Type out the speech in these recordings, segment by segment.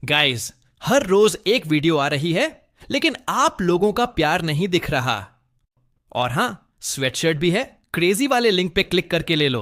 Guys, हर रोज एक video आ रही है, लेकिन आप लोगों का प्यार नहीं दिख रहा। और हां, स्वेटशर्ट भी है, क्रेजी वाले लिंक पे क्लिक करके ले लो।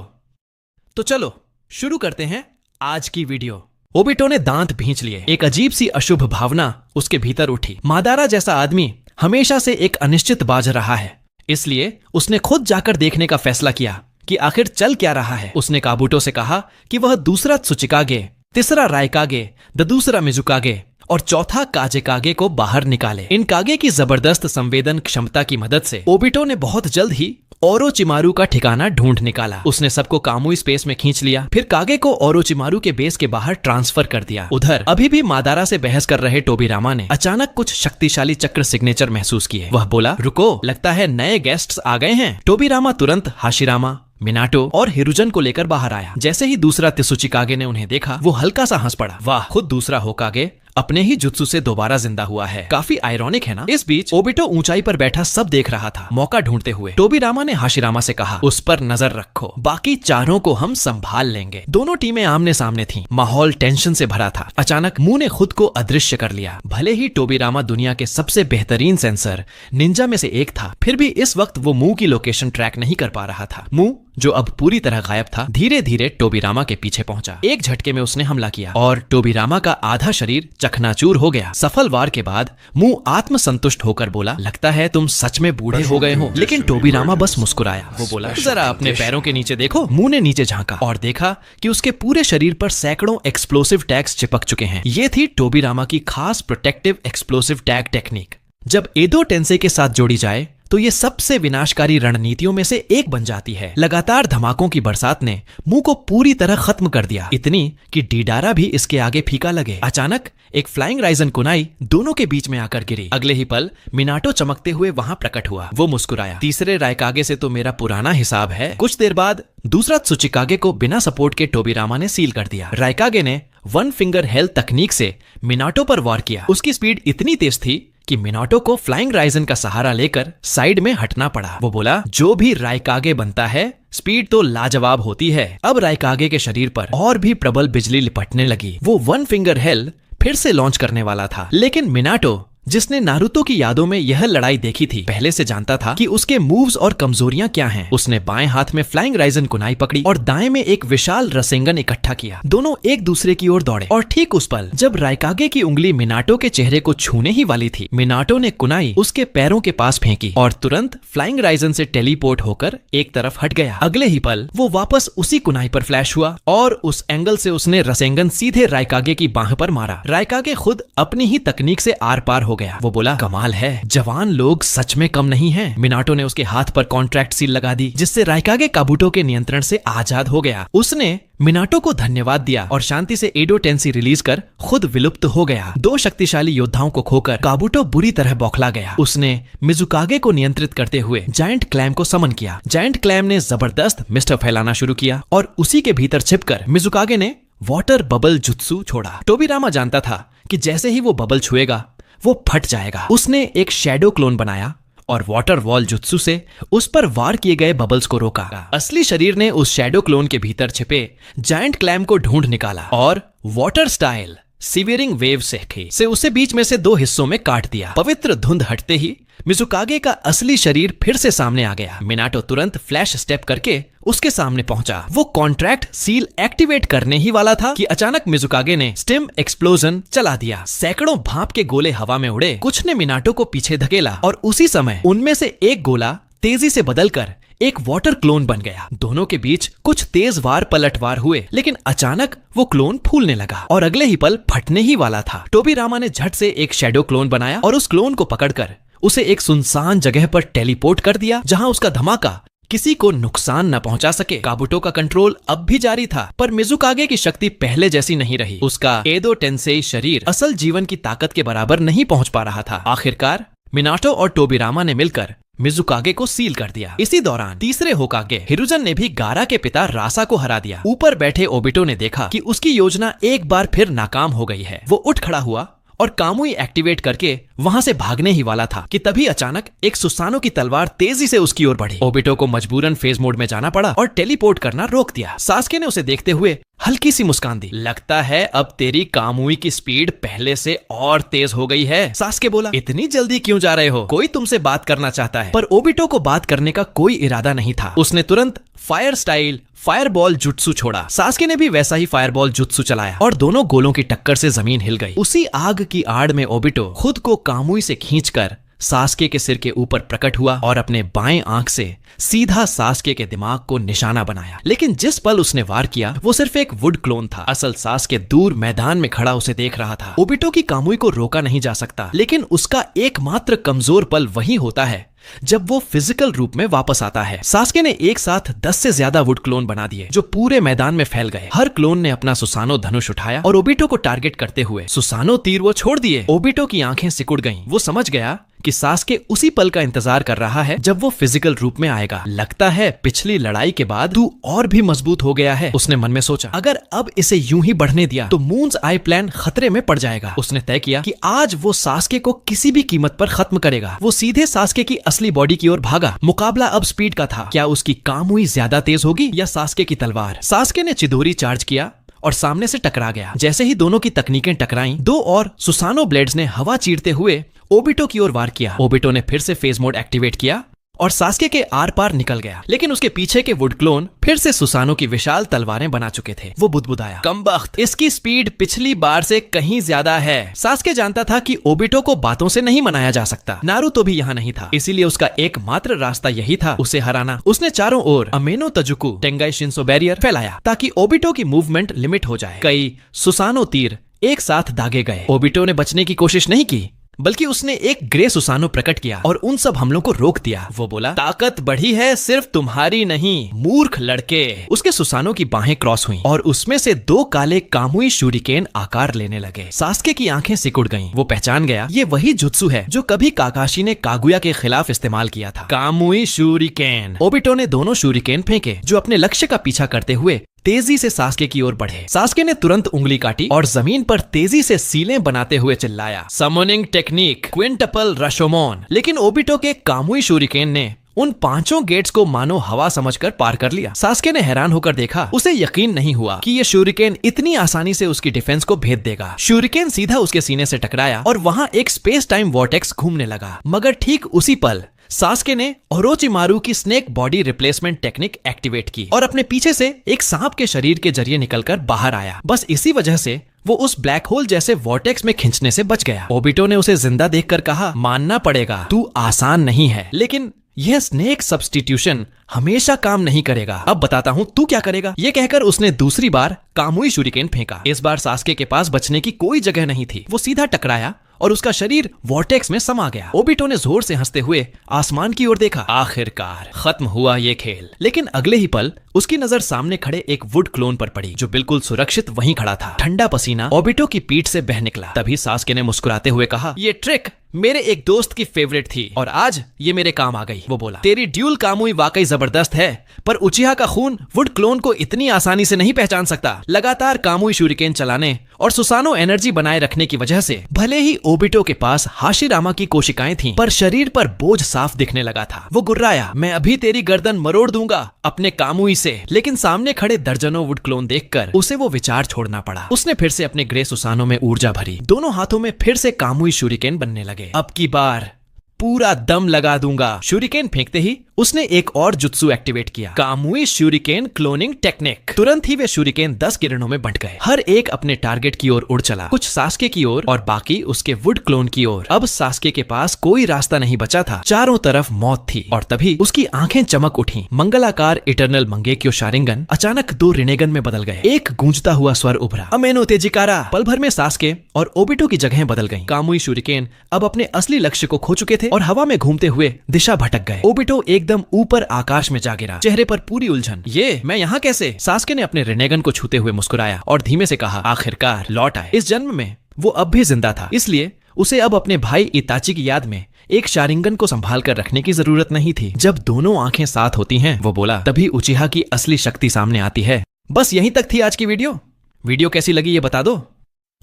तो चलो शुरू करते हैं आज की वीडियो। ओबिटो ने दांत भींच लिए। एक अजीब सी अशुभ भावना उसके भीतर उठी। मादारा जैसा आदमी हमेशा से एक अनिश्चित बाज रहा है, इसलिए उसने खुद जाकर देखने का फैसला किया कि आखिर चल क्या रहा है। उसने काबूटो से कहा कि वह दूसरा त्सुचिकागे, तीसरा रायकागे, दूसरा मिजुकागे और चौथा काजेकागे को बाहर निकाले। इन कागे की जबरदस्त संवेदन क्षमता की मदद से ओबिटो ने बहुत जल्द ही ओरोचिमारू का ठिकाना ढूंढ निकाला। उसने सबको कामुई स्पेस में खींच लिया, फिर कागे को ओरोचिमारू के बेस के बाहर ट्रांसफर कर दिया। उधर अभी भी मादारा से बहस कर रहे टोबिरामा ने अचानक कुछ शक्तिशाली चक्र सिग्नेचर महसूस किए। वह बोला, रुको, लगता है नए गेस्ट्स आ गए हैं। टोबिरामा तुरंत हाशिरामा, मिनाटो और हिरुजन को लेकर बाहर आया। जैसे ही दूसरा त्सुचिकागे ने उन्हें देखा, वो हल्का सा हंस पड़ा। वाह, खुद दूसरा होकागे अपने ही जुत्सु से दोबारा जिंदा हुआ है। काफी आयरॉनिक है ना। इस बीच ओबिटो ऊंचाई पर बैठा सब देख रहा था, मौका ढूंढते हुए। टोबिरामा ने हाशिरामा से कहा, उस पर नजर रखो, बाकी चारों को हम संभाल लेंगे। दोनों टीमें आमने सामने थीं। माहौल टेंशन से भरा था। अचानक मुंह ने खुद को अदृश्य कर लिया। भले ही टोबिरामा दुनिया के सबसे बेहतरीन सेंसर निंजा में से एक था, फिर भी इस वक्त वो मुंह की लोकेशन ट्रैक नहीं कर पा रहा था। मुंह, जो अब पूरी तरह गायब था, धीरे धीरे टोबिरामा के पीछे पहुंचा। एक झटके में उसने हमला किया और टोबिरामा का आधा शरीर चकनाचूर हो गया। सफल वार के बाद मुंह आत्मसंतुष्ट होकर बोला, लगता है तुम सच में बूढ़े हो गए हो। लेकिन टोबिरामा बस मुस्कुराया। वो बोला, जरा अपने पैरों के नीचे देखो। मुंह ने नीचे झांका और देखा कि उसके पूरे शरीर पर सैकड़ों एक्सप्लोसिव टैग्स चिपक चुके हैं। ये थी टोबिरामा की खास प्रोटेक्टिव एक्सप्लोसिव टैग टेक्निक। जब एदो टेंसे के साथ जोड़ी जाए तो ये सबसे विनाशकारी रणनीतियों में से एक बन जाती है। लगातार धमाकों की बरसात ने मुंह को पूरी तरह खत्म कर दिया, इतनी कि डीडारा भी इसके आगे फीका लगे। अचानक एक फ्लाइंग राइजन कुनाई दोनों के बीच में आकर गिरी। अगले ही पल मिनाटो चमकते हुए वहां प्रकट हुआ। वो मुस्कुराया, तीसरे रायकागे से तो मेरा पुराना हिसाब है। कुछ देर बाद दूसरा त्सुचिकागे को बिना सपोर्ट के टोबिरामा ने सील कर दिया। रायकागे ने वन फिंगर हेल्थ तकनीक से मिनाटो पर वार किया। उसकी स्पीड इतनी तेज थी कि मिनाटो को फ्लाइंग राइजन का सहारा लेकर साइड में हटना पड़ा। वो बोला, जो भी रायकागे बनता है, स्पीड तो लाजवाब होती है। अब रायकागे के शरीर पर और भी प्रबल बिजली लिपटने लगी। वो वन फिंगर हेल फिर से लॉन्च करने वाला था, लेकिन मिनाटो, जिसने नारुतो की यादों में यह लड़ाई देखी थी, पहले से जानता था कि उसके मूव्स और कमजोरियां क्या हैं। उसने बाएं हाथ में फ्लाइंग राइजन कुनाई पकड़ी और दाएं में एक विशाल रसेंगन इकट्ठा किया। दोनों एक दूसरे की ओर दौड़े और ठीक उस पल जब रायकागे की उंगली मिनाटो के चेहरे को छूने ही वाली थी, मिनाटो ने कुनाई उसके पैरों के पास फेंकी और तुरंत फ्लाइंग राइजन से टेलीपोर्ट होकर एक तरफ हट गया। अगले ही पल वो वापस उसी कुनाई पर फ्लैश हुआ और उस एंगल से उसने रसेंगन सीधे रायकागे की बाह पर मारा। रायकागे खुद अपनी ही तकनीक से आर पार हो गया। वो बोला, कमाल है, जवान लोग सच में कम नहीं हैं। मिनाटो ने उसके हाथ पर कॉन्ट्रैक्ट सील लगा दी, जिससे रायकागे काबूटो के नियंत्रण से आजाद हो गया। उसने मिनाटो को धन्यवाद दिया और शांति से एडो टेंसी रिलीज कर खुद विलुप्त हो गया। दो शक्तिशाली योद्धाओं को खोकर काबूटो बुरी तरह बौखला गया। उसने मिजुकागे को नियंत्रित करते हुए जायंट क्लैम को समन किया। जायंट क्लैम ने जबरदस्त मिस्ट फैलाना शुरू किया और उसी के भीतर छिपकर मिजुकागे ने वाटर बबल जुत्सु छोड़ा। टोबिरामा जानता था कि जैसे ही वो बबल छुएगा, वो फट जाएगा। उसने एक शैडो क्लोन बनाया और वाटर वॉल जुत्सु से उस पर वार किए गए बबल्स को रोका। असली शरीर ने उस शैडो क्लोन के भीतर छिपे जायंट क्लैम को ढूंढ निकाला और वाटर स्टाइल सीवियरिंग वेव से उसे बीच में से दो हिस्सों में काट दिया। पवित्र धुंध हटते ही मिजुकागे का असली शरीर फिर से सामने आ गया। मिनाटो तुरंत फ्लैश स्टेप करके उसके सामने पहुंचा। वो कॉन्ट्रैक्ट सील एक्टिवेट करने ही वाला था कि अचानक मिजुकागे ने स्टिम एक्सप्लोजन चला दिया। सैकड़ों भाप के गोले हवा में उड़े। कुछ ने मिनाटो को पीछे धकेला और उसी समय उनमें से एक गोला तेजी से बदलकर एक वाटर क्लोन बन गया। दोनों के बीच कुछ तेज वार पलटवार हुए, लेकिन अचानक वो क्लोन फूलने लगा और अगले ही पल फटने ही वाला था। टोबिरामा ने झट से एक शैडो क्लोन बनाया और उस क्लोन को पकड़कर उसे एक सुनसान जगह पर टेलीपोर्ट कर दिया, जहां उसका धमाका किसी को नुकसान न पहुंचा सके। काबूटो का कंट्रोल अब भी जारी था, पर मिजुकागे की शक्ति पहले जैसी नहीं रही। उसका एदो टेंसेई शरीर असल जीवन की ताकत के बराबर नहीं पहुंच पा रहा था। आखिरकार मिनाटो और टोबिरामा ने मिलकर मिजुकागे को सील कर दिया। इसी दौरान तीसरे होकागे हिरुजन ने भी गारा के पिता रासा को हरा दिया। ऊपर बैठे ओबिटो ने देखा कि उसकी योजना एक बार फिर नाकाम हो गई है। वो उठ खड़ा हुआ और कामुई एक्टिवेट करके वहां से भागने ही वाला था कि तभी अचानक एक सुसानो की तलवार तेजी से उसकी ओर बढ़ी। ओबिटो को मजबूरन फेज मोड में जाना पड़ा और टेलीपोर्ट करना रोक दिया। सास्के ने उसे देखते हुए हल्की सी मुस्कान दी। लगता है अब तेरी कामुई की स्पीड पहले से और तेज हो गई है, सास्के बोला। इतनी जल्दी क्यों जा रहे हो? कोई तुमसे बात करना चाहता है। पर ओबिटो को बात करने का कोई इरादा नहीं था। उसने तुरंत फायर स्टाइल फायरबॉल जुत्सु छोड़ा। सास्के ने भी वैसा ही फायरबॉल जुत्सु चलाया और दोनों गोलों की टक्कर से जमीन हिल गई। उसी आग की आड़ में ओबिटो खुद को कामुई से खींचकर सास्के के सिर के ऊपर प्रकट हुआ और अपने बाएं आंख से सीधा सास्के के दिमाग को निशाना बनाया। लेकिन जिस पल उसने वार किया वो सिर्फ एक वुड क्लोन था। असल सास्के दूर मैदान में खड़ा उसे देख रहा था। ओबिटो की कामुई को रोका नहीं जा सकता, लेकिन उसका एकमात्र कमजोर पल वही होता है जब वो फिजिकल रूप में वापस आता है। सास्के ने एक साथ 10 से ज्यादा वुड क्लोन बना दिए जो पूरे मैदान में फैल गए। हर क्लोन ने अपना सुसानो धनुष उठाया और ओबिटो को टारगेट करते हुए सुसानो तीर वो छोड़ दिए। ओबिटो की आंखें सिकुड़ गईं। वो समझ गया कि सास्के उसी पल का इंतजार कर रहा है जब वो फिजिकल रूप में आएगा। लगता है पिछली लड़ाई के बाद तू और भी मजबूत हो गया है, उसने मन में सोचा। अगर अब इसे यूं ही बढ़ने दिया तो मून्स आई प्लान खतरे में पड़ जाएगा। उसने तय किया कि आज वो सास्के को किसी भी कीमत पर खत्म करेगा। वो सीधे सास्के की असली बॉडी की ओर भागा। मुकाबला अब स्पीड का था। क्या उसकी कामुई ज्यादा तेज होगी या सास्के की तलवार? सास्के ने चिदोरी चार्ज किया और सामने से टकरा गया। जैसे ही दोनों की तकनीकें टकराईं, दो और सुसानो ब्लेड्स ने हवा चीरते हुए ओबिटो की ओर वार किया। ओबिटो ने फिर से फेज मोड एक्टिवेट किया और सास्के के आर पार निकल गया। लेकिन उसके पीछे के वुड क्लोन फिर से सुसानो की विशाल तलवारें बना चुके थे। वो बुदबुदाया, कमबख्त, इसकी स्पीड पिछली बार से कहीं ज्यादा है। सास्के जानता था कि ओबिटो को बातों से नहीं मनाया जा सकता। नारुतो भी यहाँ नहीं था, इसीलिए उसका एकमात्र रास्ता यही था, उसे हराना। उसने चारों ओर अमेनो तजुकु टेंगाई शिंसो बैरियर फैलाया ताकि ओबिटो की मूवमेंट लिमिट हो जाए। कई सुसानो तीर एक साथ दागे गए। ओबिटो ने बचने की कोशिश नहीं की, बल्कि उसने एक ग्रे सुसानो प्रकट किया और उन सब हमलों को रोक दिया। वो बोला, ताकत बढ़ी है सिर्फ तुम्हारी नहीं, मूर्ख लड़के। उसके सुसानो की बाहें क्रॉस हुईं और उसमें से दो काले कामुई शूरिकेन आकार लेने लगे। सास्के की आंखें सिकुड़ गईं। वो पहचान गया ये वही जुत्सु है जो कभी काकाशी ने कागुया के खिलाफ इस्तेमाल किया था, कामुई शूरिकेन। ओबिटो ने दोनों शूरिकेन फेंके जो अपने लक्ष्य का पीछा करते हुए तेजी से सास्के की ओर बढ़े। सास्के ने तुरंत उंगली काटी और जमीन पर तेजी से सीलें बनाते हुए चिल्लाया, समनिंग टेक्निक क्विंटपल रशोमोन। लेकिन ओबिटो के कामुई शूरिकेन ने उन पांचों गेट्स को मानो हवा समझकर पार कर लिया। सास्के ने हैरान होकर देखा। उसे यकीन नहीं हुआ कि ये शूरिकेन इतनी आसानी से उसकी डिफेंस को भेद देगा। शूरिकेन सीधा उसके सीने से टकराया और वहां एक स्पेस टाइम वॉर्टेक्स घूमने लगा। मगर ठीक उसी पल सास्के ने ओरोचिमारू की snake body replacement technique activate की और अपने पीछे से एक सांप के शरीर के जरिए निकलकर बाहर आया। बस इसी वजह से वो उस ब्लैक होल जैसे वॉर्टेक्स में खींचने से बच गया। ओबिटो ने उसे जिंदा देखकर कहा, मानना पड़ेगा तू आसान नहीं है, लेकिन यह स्नेक सब्स्टिट्यूशन हमेशा काम नहीं करेगा। अब बताता हूँ तू क्या करेगा। ये कहकर उसने दूसरी बार कामुई शूरिकेन फेंका। इस बार सास्के के पास बचने की कोई जगह नहीं थी। वो सीधा टकराया और उसका शरीर वॉर्टेक्स में समा गया। ओबिटो ने जोर से हंसते हुए आसमान की ओर देखा। आखिरकार खत्म हुआ ये खेल। लेकिन अगले ही पल उसकी नजर सामने खड़े एक वुड क्लोन पर पड़ी जो बिल्कुल सुरक्षित वहीं खड़ा था। ठंडा पसीना ओबिटो की पीठ से बह निकला। तभी सास्के ने मुस्कुराते हुए कहा, ये ट्रिक मेरे एक दोस्त की फेवरेट थी और आज ये मेरे काम आ गई। वो बोला, तेरी ड्यूल कामुई वाकई जबरदस्त है, पर उचिहा का खून वुड क्लोन को इतनी आसानी से नहीं पहचान सकता। लगातार कामुई शूरिकेन चलाने और सुसानो एनर्जी बनाए रखने की वजह से भले ही ओबिटो के पास हाशिरामा की कोशिकाएं थीं, पर शरीर पर बोझ साफ दिखने लगा था। वो गुर्राया, मैं अभी तेरी गर्दन मरोड़ दूंगा अपने कामुई से। लेकिन सामने खड़े दर्जनों वुड क्लोन देखकर उसे वो विचार छोड़ना पड़ा। उसने फिर से अपने ग्रे सुसानो में ऊर्जा भरी। दोनों हाथों में फिर से कामुई शूरिकेन बनने लगे। अब की बार पूरा दम लगा दूंगा। शूरिकेन फेंकते ही उसने एक और जुत्सु एक्टिवेट किया, कामुई शूरिकेन क्लोनिंग टेक्निक। तुरंत ही वे शूरिकेन 10 किरणों में बंट गए। हर एक अपने टारगेट की ओर उड़ चला, कुछ सास्के की ओर और बाकी उसके वुड क्लोन की ओर। अब सास्के के पास कोई रास्ता नहीं बचा था। चारों तरफ मौत थी और तभी उसकी आंखें चमक उठी। मंगलाकार इटर्नल मंगेक्यो शारिंगन अचानक 2 रिनेगन में बदल गए। एक गूंजता हुआ स्वर उभरा, अमेनो तेजिकारा। पल भर में सास्के और ओबिटो की जगहें बदल गईं। कामुई शूरिकेन अब अपने असली लक्ष्य को खो चुके थे और हवा में घूमते हुए दिशा भटक गए। ओबिटो एकदम ऊपर आकाश में जा गिरा, चेहरे पर पूरी उलझन। ये मैं यहाँ कैसे? सास्के ने अपने रिनेगन को छूते हुए मुस्कुराया और धीमे से कहा, आखिरकार लौट आए। इस जन्म में वो अब भी जिंदा था, इसलिए उसे अब अपने भाई इताची की याद में एक शारिंगन को संभाल कर रखने की जरूरत नहीं थी। जब दोनों आंखें साथ होती हैं, वो बोला, तभी उचिहा की असली शक्ति सामने आती है। बस यहीं तक थी आज की वीडियो। वीडियो कैसी लगी ये बता दो,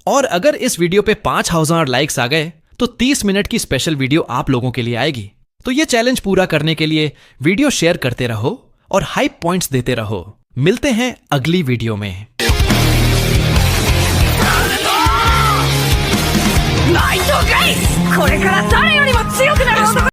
और अगर इस वीडियो पे 5000 लाइक्स आ गए तो 30 मिनट की स्पेशल वीडियो आप लोगों के लिए आएगी। तो ये चैलेंज पूरा करने के लिए वीडियो शेयर करते रहो और हाइप पॉइंट्स देते रहो। मिलते हैं अगली वीडियो में। ファイトガイこれから誰よりも強くなる男